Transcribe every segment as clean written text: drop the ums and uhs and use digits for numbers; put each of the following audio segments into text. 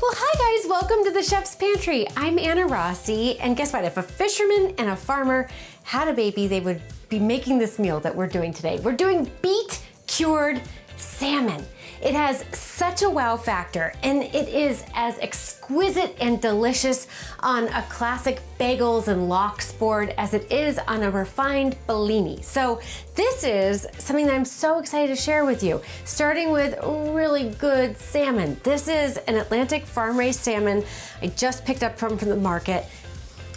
Well, hi guys, welcome to the Chef's Pantry. I'm Anna Rossi, and guess what? If a fisherman and a farmer had a baby, they would be making this meal that we're doing today. We're doing beet cured salmon. It has such a wow factor, and it is as exquisite and delicious on a classic bagels and lox board as it is on a refined bellini. So this is something that I'm so excited to share with you, starting with really good salmon. This is an Atlantic farm-raised salmon I just picked up from the market.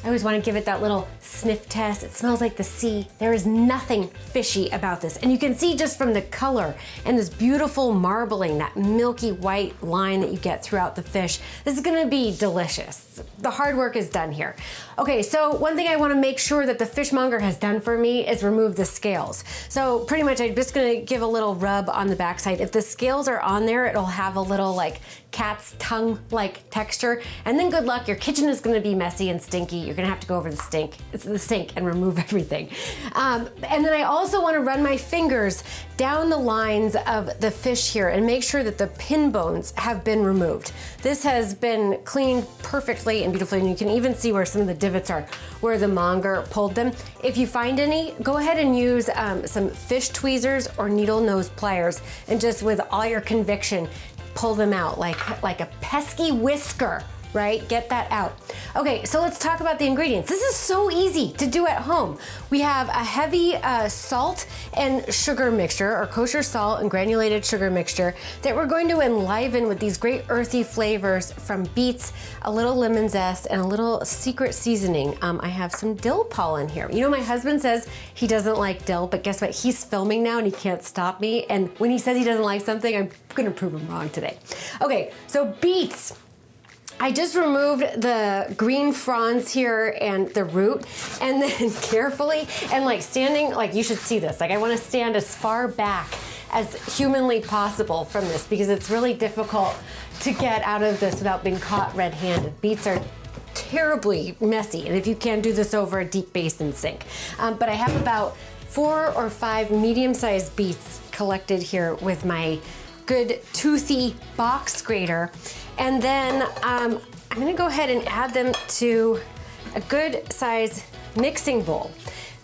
I always want to give it that little sniff test. It smells like the sea. There is nothing fishy about this. And you can see just from the color and this beautiful marbling, that milky white line that you get throughout the fish. This is gonna be delicious. The hard work is done here. Okay, so one thing I wanna make sure that the fishmonger has done for me is remove the scales. So pretty much I'm just gonna give a little rub on the backside. If the scales are on there, it'll have a little like cat's tongue-like texture. And then good luck, your kitchen is gonna be messy and stinky. You're gonna have to go over the sink and remove everything. And then I also wanna run my fingers down the lines of the fish here and make sure that the pin bones have been removed. This has been cleaned perfectly and beautifully, and you can even see where some of the divots are, where the monger pulled them. If you find any, go ahead and use some fish tweezers or needle nose pliers, and just with all your conviction, pull them out like a pesky whisker, right? Get that out. Okay, so let's talk about the ingredients. This is so easy to do at home. We have a heavy salt and sugar mixture, or kosher salt and granulated sugar mixture, that we're going to enliven with these great earthy flavors from beets, a little lemon zest, and a little secret seasoning. I have some dill pollen here. You know, my husband says he doesn't like dill, but guess what? He's filming now and he can't stop me. And when he says he doesn't like something, I'm gonna prove him wrong today. Okay, so beets. I just removed the green fronds here and the root, and then carefully and like standing, like you should see this, like I want to stand as far back as humanly possible from this because it's really difficult to get out of this without being caught red-handed. Beets are terribly messy, and if you can't do this over a deep basin sink. But I have about 4 or 5 medium-sized beets collected here with my good toothy box grater. And then I'm gonna go ahead and add them to a good size mixing bowl.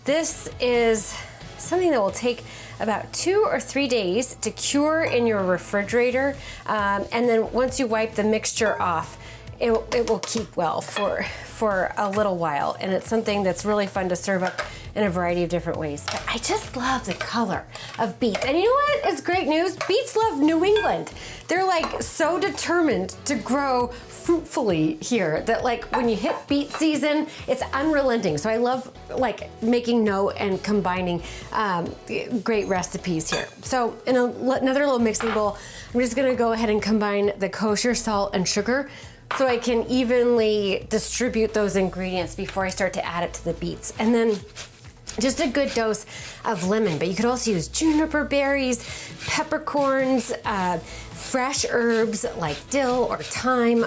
This is something that will take about 2 or 3 days to cure in your refrigerator. And then once you wipe the mixture off, it will keep well for a little while. And it's something that's really fun to serve up in a variety of different ways. But I just love the color of beets. And you know what is great news? Beets love New England. They're like so determined to grow fruitfully here that like when you hit beet season, it's unrelenting. So I love like making note and combining great recipes here. So in another little mixing bowl, I'm just gonna go ahead and combine the kosher salt and sugar so I can evenly distribute those ingredients before I start to add it to the beets. And then just a good dose of lemon, but you could also use juniper berries, peppercorns, fresh herbs like dill or thyme,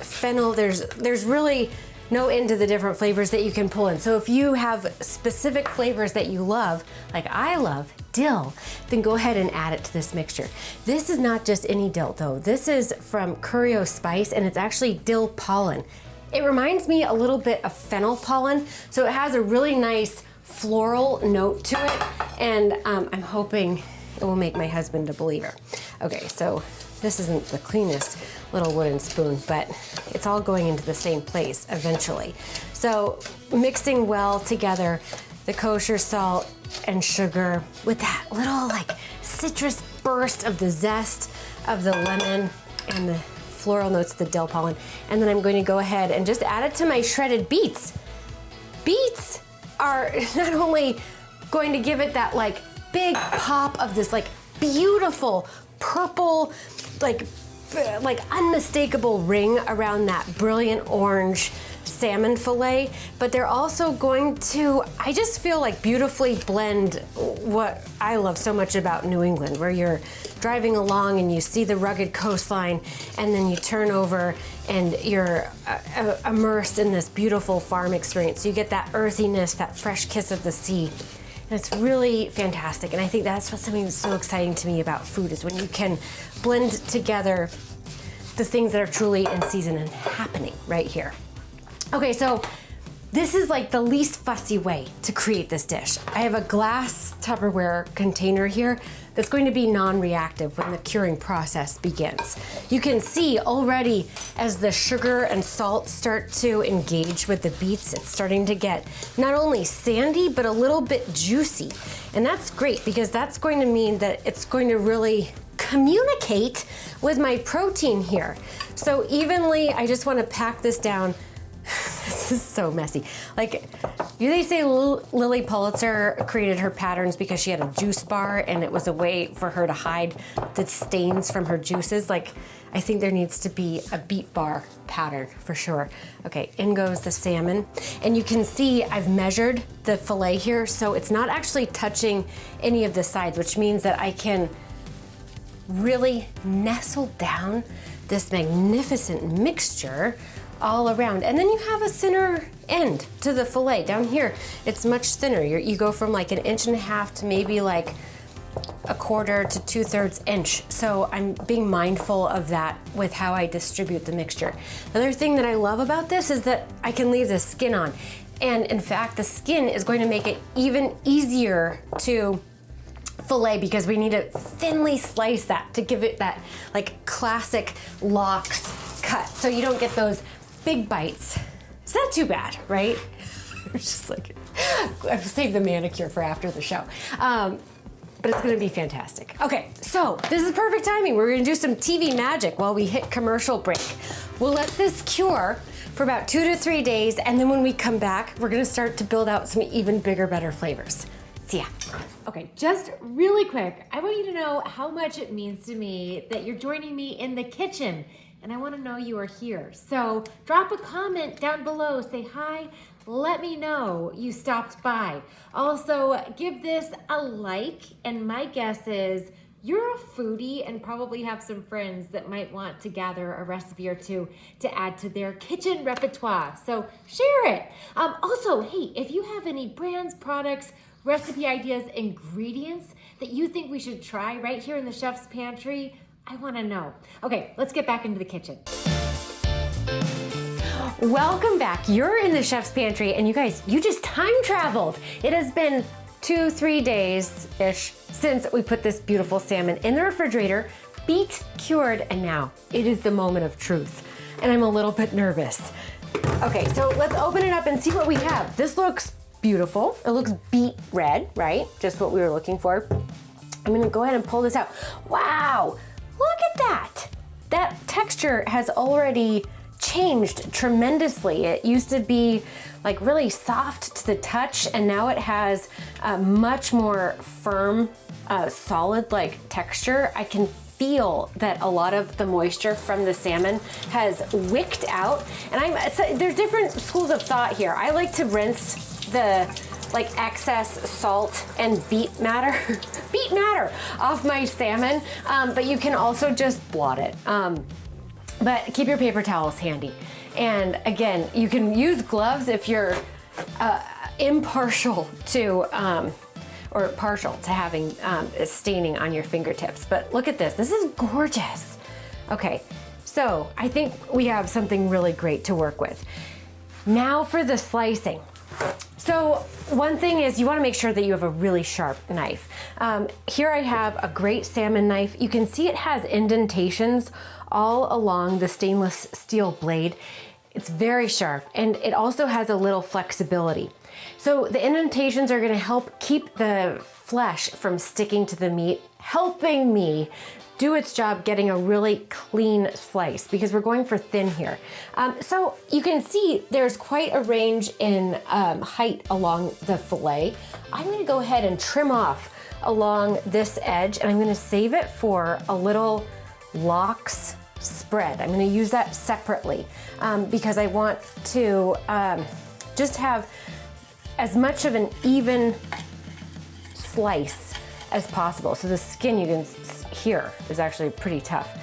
fennel. There's really no end to the different flavors that you can pull in. So if you have specific flavors that you love, like I love dill, then go ahead and add it to this mixture. This is not just any dill though. This is from Curio Spice, and it's actually dill pollen. It reminds me a little bit of fennel pollen, so it has a really nice floral note to it, and I'm hoping it will make my husband a believer. Okay, so this isn't the cleanest little wooden spoon, but it's all going into the same place eventually. So mixing well together the kosher salt and sugar with that little like citrus burst of the zest of the lemon and the floral notes of the dill pollen. And then I'm going to go ahead and just add it to my shredded beets. Beets are not only going to give it that like big pop of this like beautiful purple, like unmistakable ring around that brilliant orange salmon fillet, but they're also going to, I just feel like beautifully blend what I love so much about New England, where you're driving along and you see the rugged coastline, and then you turn over and you're immersed in this beautiful farm experience. So you get that earthiness, that fresh kiss of the sea. And it's really fantastic. And I think that's what's something that's so exciting to me about food, is when you can blend together the things that are truly in season and happening right here. Okay, so this is like the least fussy way to create this dish. I have a glass Tupperware container here that's going to be non-reactive when the curing process begins. You can see already as the sugar and salt start to engage with the beets, it's starting to get not only sandy, but a little bit juicy. And that's great because that's going to mean that it's going to really communicate with my protein here. So evenly, I just want to pack this down. This is so messy. Like, they say Lily Pulitzer created her patterns because she had a juice bar and it was a way for her to hide the stains from her juices. Like, I think there needs to be a beet bar pattern for sure. Okay, in goes the salmon. And you can see I've measured the fillet here, so it's not actually touching any of the sides, which means that I can really nestle down this magnificent mixture all around. And then you have a thinner end to the fillet. Down here, it's much thinner. You go from like 1.5 inches to maybe like 1/4 to 2/3 inch. So I'm being mindful of that with how I distribute the mixture. The other thing that I love about this is that I can leave the skin on. And in fact, the skin is going to make it even easier to fillet because we need to thinly slice that to give it that like classic lox cut. So you don't get those big bites. It's not too bad, right? It's just like, I've saved the manicure for after the show. But it's gonna be fantastic. Okay, so this is perfect timing. We're gonna do some TV magic while we hit commercial break. We'll let this cure for about 2 to 3 days, and then when we come back, we're gonna start to build out some even bigger, better flavors. See ya. Okay, just really quick, I want you to know how much it means to me that you're joining me in the kitchen, and I want to know you are here. So drop a comment down below, say hi, let me know you stopped by. Also, give this a like, and my guess is you're a foodie and probably have some friends that might want to gather a recipe or two to add to their kitchen repertoire. So share it. Also, hey, if you have any brands, products, recipe ideas, ingredients that you think we should try right here in the chef's pantry, I want to know. Okay, let's get back into the kitchen. Welcome back. You're in the chef's pantry, and you guys, you just time traveled. It has been 2-3 days-ish since we put this beautiful salmon in the refrigerator, beet cured, and now it is the moment of truth. And I'm a little bit nervous. Okay, so let's open it up and see what we have. This looks beautiful. It looks beet red, right? Just what we were looking for. I'm gonna go ahead and pull this out. Wow, look at that. That texture has already changed tremendously. It used to be like really soft to the touch, and now it has a much more firm, solid-like texture. I can feel that a lot of the moisture from the salmon has wicked out. And there's different schools of thought here. I like to rinse the excess salt and beet matter off my salmon, but you can also just blot it. But keep your paper towels handy. And again, you can use gloves if you're impartial to or partial to having staining on your fingertips. But look at this. This is gorgeous. Okay, so I think we have something really great to work with. Now for the slicing. So one thing is you want to make sure that you have a really sharp knife. Here I have a great salmon knife. You can see it has indentations all along the stainless steel blade. It's very sharp, and it also has a little flexibility. So the indentations are going to help keep the flesh from sticking to the meat, helping me do its job getting a really clean slice because we're going for thin here. So you can see there's quite a range in height along the fillet. I'm going to go ahead and trim off along this edge, and I'm going to save it for a little lox spread. I'm going to use that separately because I want to just have as much of an even slice as possible. So the skin, you can hear, is actually pretty tough.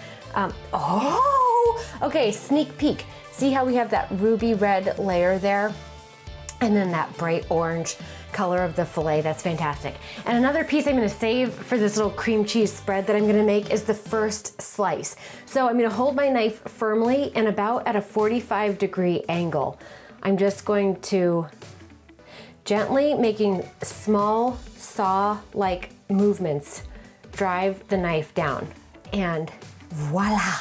Okay, sneak peek. See how we have that ruby red layer there? And then that bright orange color of the filet. That's fantastic. And another piece I'm gonna save for this little cream cheese spread that I'm gonna make is the first slice. So I'm gonna hold my knife firmly and about at a 45-degree angle. I'm just going to gently, making small saw-like movements, drive the knife down. And voila,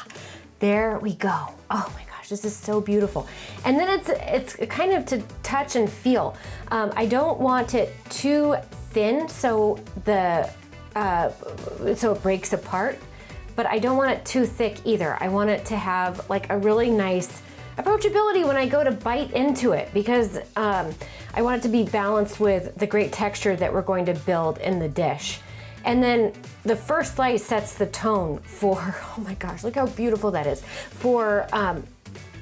there we go. Oh my gosh, this is so beautiful. And then it's kind of to touch and feel. I don't want it too thin so it breaks apart, but I don't want it too thick either. I want it to have like a really nice approachability when I go to bite into it, because I want it to be balanced with the great texture that we're going to build in the dish. And then the first slice sets the tone for, oh my gosh, look how beautiful that is, for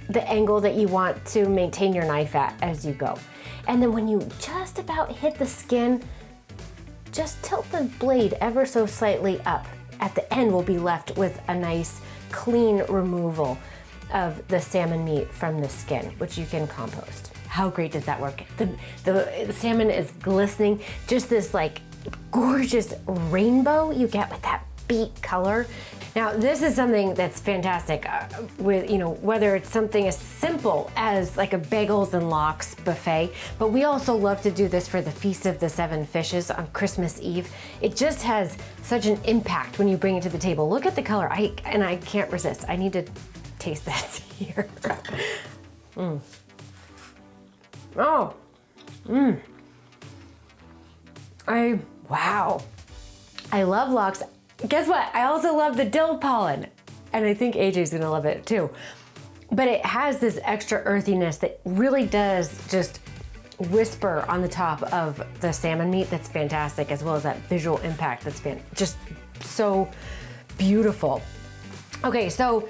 the angle that you want to maintain your knife at as you go. And then when you just about hit the skin, just tilt the blade ever so slightly up. At the end, we'll be left with a nice clean removal of the salmon meat from the skin, which you can compost. How great does that work? The salmon is glistening, just this like gorgeous rainbow you get with that beet color. Now, this is something that's fantastic with, whether it's something as simple as like a bagels and lox buffet, but we also love to do this for the Feast of the Seven Fishes on Christmas Eve. It just has such an impact when you bring it to the table. Look at the color, I can't resist. I need to taste this here. Oh, wow. I love lox. Guess what? I also love the dill pollen, and I think AJ's gonna love it too. But it has this extra earthiness that really does just whisper on the top of the salmon meat. That's fantastic, as well as that visual impact that's just so beautiful. Okay, so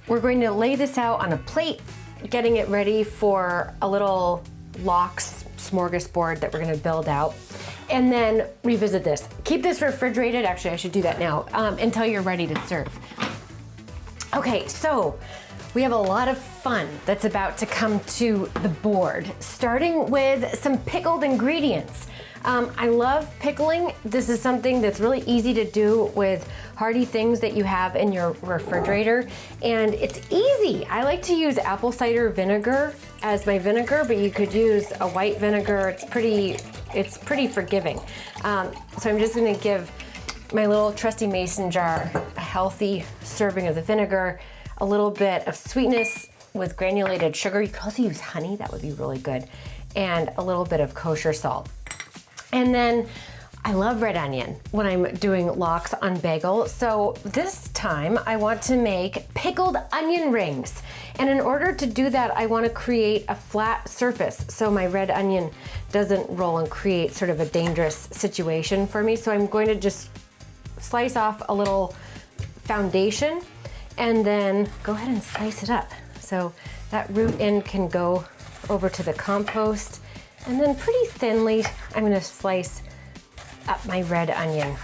we're going to lay this out on a plate, getting it ready for a little lox smorgasbord that we're gonna build out. And then revisit this. Keep this refrigerated, actually I should do that now, until you're ready to serve. Okay, so we have a lot of fun that's about to come to the board, starting with some pickled ingredients. I love pickling. This is something that's really easy to do with hearty things that you have in your refrigerator, and it's easy. I like to use apple cider vinegar as my vinegar, but you could use a white vinegar. It's pretty forgiving. So I'm just gonna give my little trusty mason jar a healthy serving of the vinegar, a little bit of sweetness with granulated sugar. You could also use honey, that would be really good, and a little bit of kosher salt. And then I love red onion when I'm doing lox on bagel. So this time I want to make pickled onion rings. And in order to do that, I want to create a flat surface so my red onion doesn't roll and create sort of a dangerous situation for me. So I'm going to just slice off a little foundation and then go ahead and slice it up. So that root end can go over to the compost. And then pretty thinly, I'm gonna slice up my red onion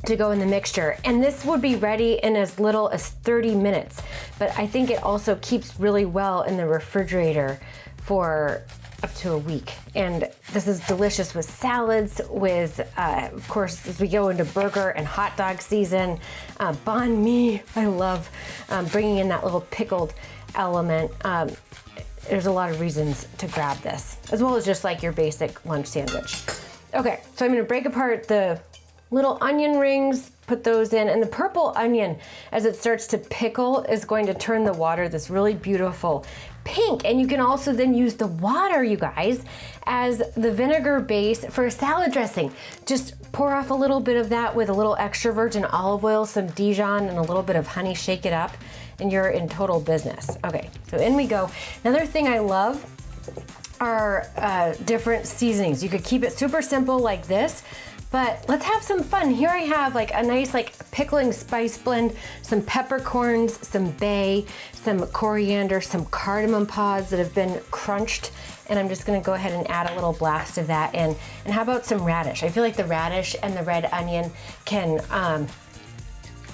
to go in the mixture. And this would be ready in as little as 30 minutes. But I think it also keeps really well in the refrigerator for up to a week. And this is delicious with salads, with, of course, as we go into burger and hot dog season, banh mi. I love bringing in that little pickled element. There's a lot of reasons to grab this, as well as just like your basic lunch sandwich. Okay, so I'm gonna break apart the little onion rings, put those in, and the purple onion, as it starts to pickle, is going to turn the water this really beautiful pink. And you can also then use the water, you guys, as the vinegar base for a salad dressing. Just pour off a little bit of that with a little extra virgin olive oil, some Dijon, and a little bit of honey, shake it up, and you're in total business. Okay, so in we go. Another thing I love are different seasonings. You could keep it super simple like this, but let's have some fun. Here I have like a nice like pickling spice blend, some peppercorns, some bay, some coriander, some cardamom pods that have been crunched, and I'm just gonna go ahead and add a little blast of that in. And how about some radish? I feel like the radish and the red onion can,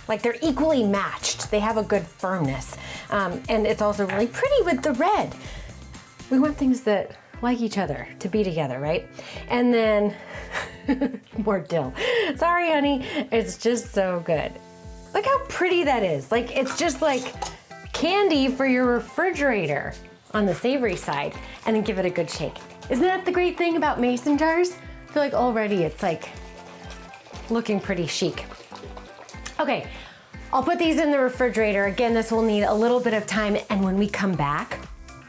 like they're equally matched. They have a good firmness. And it's also really pretty with the red. We want things that like each other to be together, right? And then more dill. Sorry, honey. It's just so good. Look how pretty that is. Like, it's just like candy for your refrigerator on the savory side, and then give it a good shake. Isn't that the great thing about mason jars? I feel like already it's like looking pretty chic. Okay, I'll put these in the refrigerator. Again, this will need a little bit of time, and when we come back,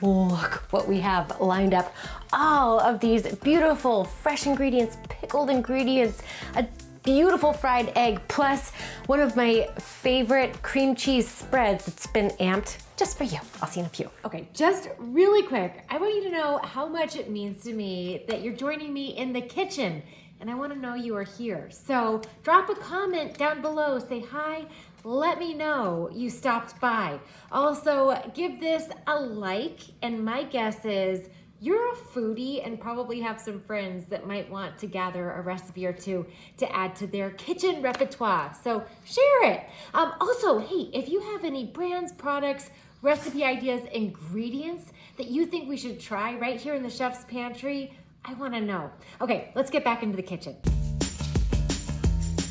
look what we have lined up. All of these beautiful fresh ingredients, pickled ingredients, a beautiful fried egg, plus one of my favorite cream cheese spreads that's been amped just for you. I'll see you in a few. Okay, just really quick, I want you to know how much it means to me that you're joining me in the kitchen, and I want to know you are here. So drop a comment down below, say hi, let me know you stopped by. Also, give this a like, and my guess is you're a foodie and probably have some friends that might want to gather a recipe or two to add to their kitchen repertoire. So share it. Also, hey, if you have any brands, products, recipe ideas, ingredients that you think we should try right here in the chef's pantry, I want to know. Okay, let's get back into the kitchen.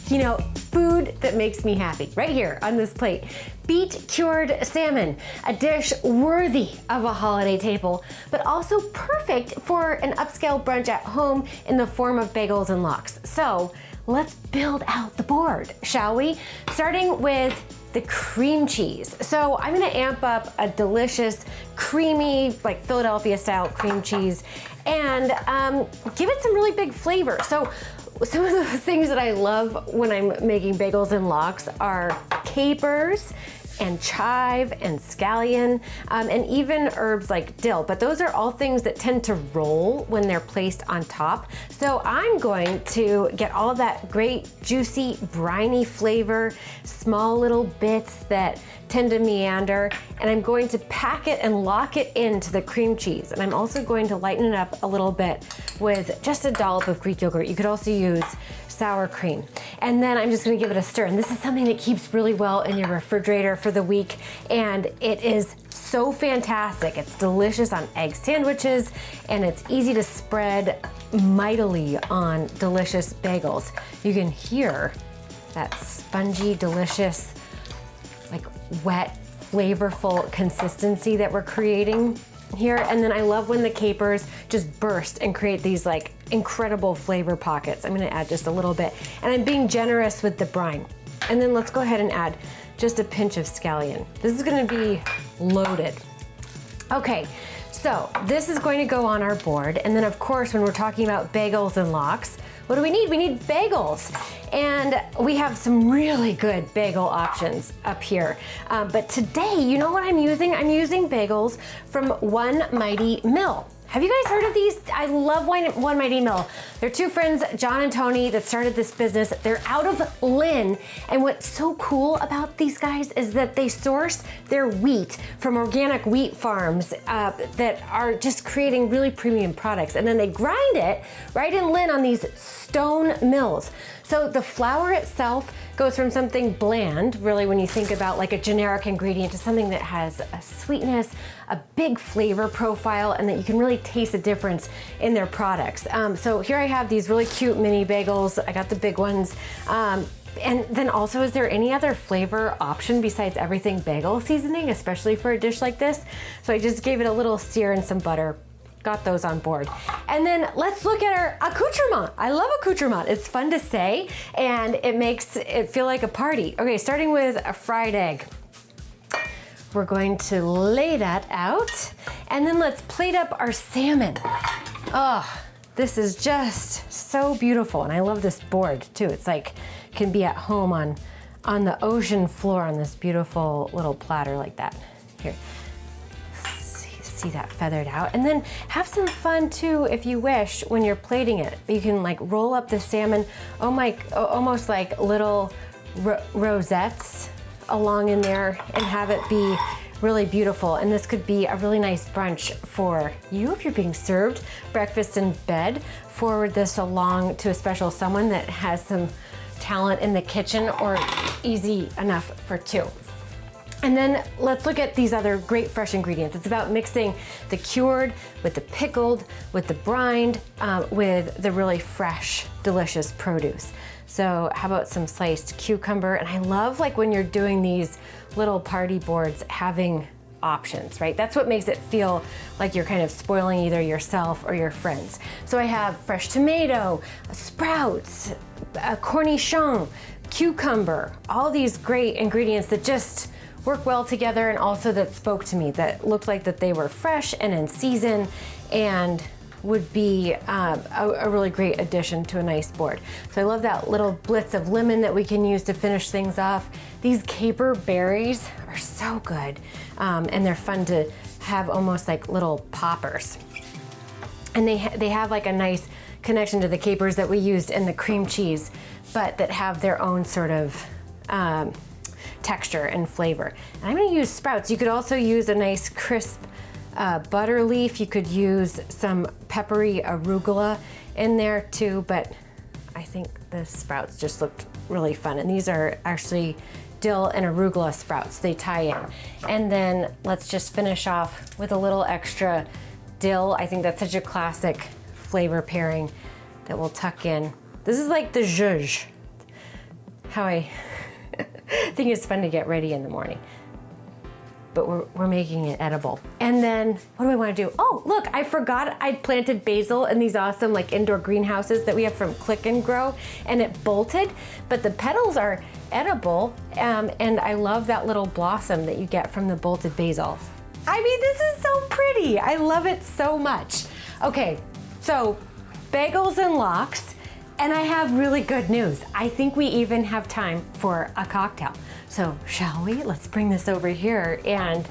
You know, food that makes me happy, right here on this plate. Beet cured salmon, a dish worthy of a holiday table, but also perfect for an upscale brunch at home in the form of bagels and lox. So let's build out the board, shall we? Starting with the cream cheese. So I'm gonna amp up a delicious, creamy, like Philadelphia style cream cheese and give it some really big flavor. So some of the things that I love when I'm making bagels and lox are capers and chive and scallion, and even herbs like dill. But those are all things that tend to roll when they're placed on top. So I'm going to get all of that great, juicy, briny flavor, small little bits that tend to meander, and I'm going to pack it and lock it into the cream cheese. And I'm also going to lighten it up a little bit with just a dollop of Greek yogurt. You could also use sour cream. And then I'm just gonna give it a stir. And this is something that keeps really well in your refrigerator for the week. And it is so fantastic. It's delicious on egg sandwiches, and it's easy to spread mightily on delicious bagels. You can hear that spongy, delicious, like wet, flavorful consistency that we're creating here. And then I love when the capers just burst and create these like incredible flavor pockets. I'm gonna add just a little bit, and I'm being generous with the brine. And then let's go ahead and add just a pinch of scallion. This is gonna be loaded. Okay, so this is going to go on our board. And then of course, when we're talking about bagels and lox, what do we need? We need bagels. And we have some really good bagel options up here. But today, you know what I'm using? I'm using bagels from One Mighty Mill. Have you guys heard of these? I love One Mighty Mill. They're two friends, John and Tony, that started this business. They're out of Lynn. And what's so cool about these guys is that they source their wheat from organic wheat farms that are just creating really premium products. And then they grind it right in Lynn on these stone mills. So the flour itself goes from something bland, really when you think about like a generic ingredient, to something that has a sweetness, a big flavor profile, and that you can really taste the difference in their products. So here I have these really cute mini bagels. I got the big ones. And then also, is there any other flavor option besides everything bagel seasoning, especially for a dish like this? So I just gave it a little sear and some butter. Got those on board. And then let's look at our accoutrement. I love accoutrement. It's fun to say, and it makes it feel like a party. Okay, starting with a fried egg. We're going to lay that out, and then let's plate up our salmon. Oh, this is just so beautiful, and I love this board too. It's like, can be at home on the ocean floor on this beautiful little platter like that. Here. See that feathered out, and then have some fun too if you wish when you're plating it. You can like roll up the salmon, almost like little rosettes along in there, and have it be really beautiful. And this could be a really nice brunch for you if you're being served breakfast in bed. Forward this along to a special someone that has some talent in the kitchen, or easy enough for two. And then let's look at these other great fresh ingredients. It's about mixing the cured with the pickled, with the brined, with the really fresh, delicious produce. So how about some sliced cucumber? And I love like when you're doing these little party boards, having options, right? That's what makes it feel like you're kind of spoiling either yourself or your friends. So I have fresh tomato, sprouts, cornichon, cucumber, all these great ingredients that just work well together, and also that spoke to me, that looked like that they were fresh and in season and would be a really great addition to a nice board. So I love that little blitz of lemon that we can use to finish things off. These caper berries are so good, and they're fun to have, almost like little poppers. And they have like a nice connection to the capers that we used in the cream cheese, but that have their own sort of texture and flavor. And I'm gonna use sprouts. You could also use a nice crisp butter leaf. You could use some peppery arugula in there too, but I think the sprouts just looked really fun. And these are actually dill and arugula sprouts. They tie in. And then let's just finish off with a little extra dill. I think that's such a classic flavor pairing that we'll tuck in. This is like the zhuzh. How I think it's fun to get ready in the morning. But we're making it edible. And then what do I want to do? Oh, look, I forgot I planted basil in these awesome like indoor greenhouses that we have from Click and Grow, and it bolted, but the petals are edible. And I love that little blossom that you get from the bolted basil. I mean, this is so pretty. I love it so much. Okay, so bagels and lox. And I have really good news. I think we even have time for a cocktail. So shall we? Let's bring this over here and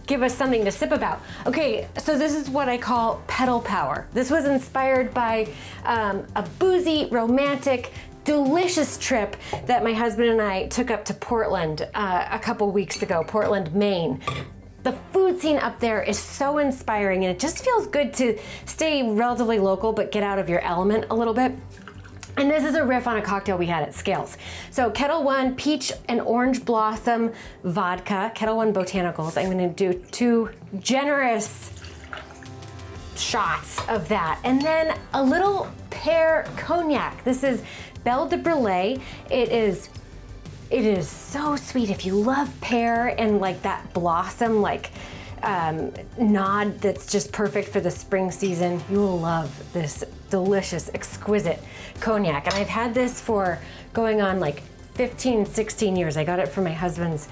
give us something to sip about. Okay, so this is what I call pedal power. This was inspired by a boozy, romantic, delicious trip that my husband and I took up to Portland a couple weeks ago, Portland, Maine. The food scene up there is so inspiring, and it just feels good to stay relatively local but get out of your element a little bit. And this is a riff on a cocktail we had at Scales. So Kettle One peach and orange blossom vodka, Kettle One botanicals. I'm gonna do 2 generous shots of that. And then a little pear cognac. This is Belle de Brûlée. It is so sweet. If you love pear and like that blossom, like nod that's just perfect for the spring season, you will love this delicious, exquisite cognac. And I've had this for going on like 15, 16 years. I got it for my husband's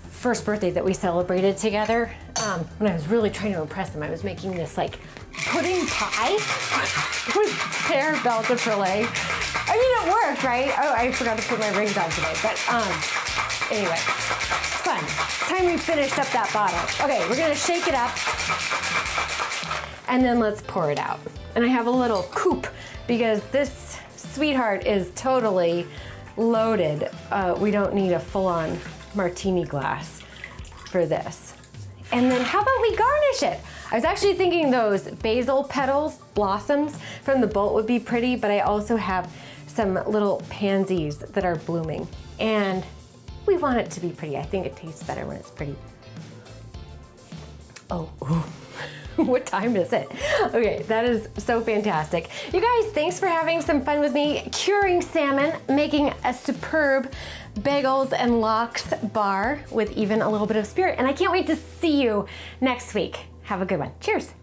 first birthday that we celebrated together. When I was really trying to impress him, I was making this like pudding pie with pear Belle de Brûlée. I mean, it worked, right? Oh, I forgot to put my rings on today, but anyway, it's fun. It's time we finished up that bottle. Okay, we're gonna shake it up, and then let's pour it out. And I have a little coupe because this sweetheart is totally loaded. We don't need a full-on martini glass for this. And then how about we garnish it? I was actually thinking those basil petals, blossoms from the bolt would be pretty, but I also have some little pansies that are blooming. And we want it to be pretty. I think it tastes better when it's pretty. Oh, ooh. What time is it? Okay, that is so fantastic. You guys, thanks for having some fun with me, curing salmon, making a superb bagels and lox bar with even a little bit of spirit. And I can't wait to see you next week. Have a good one. Cheers.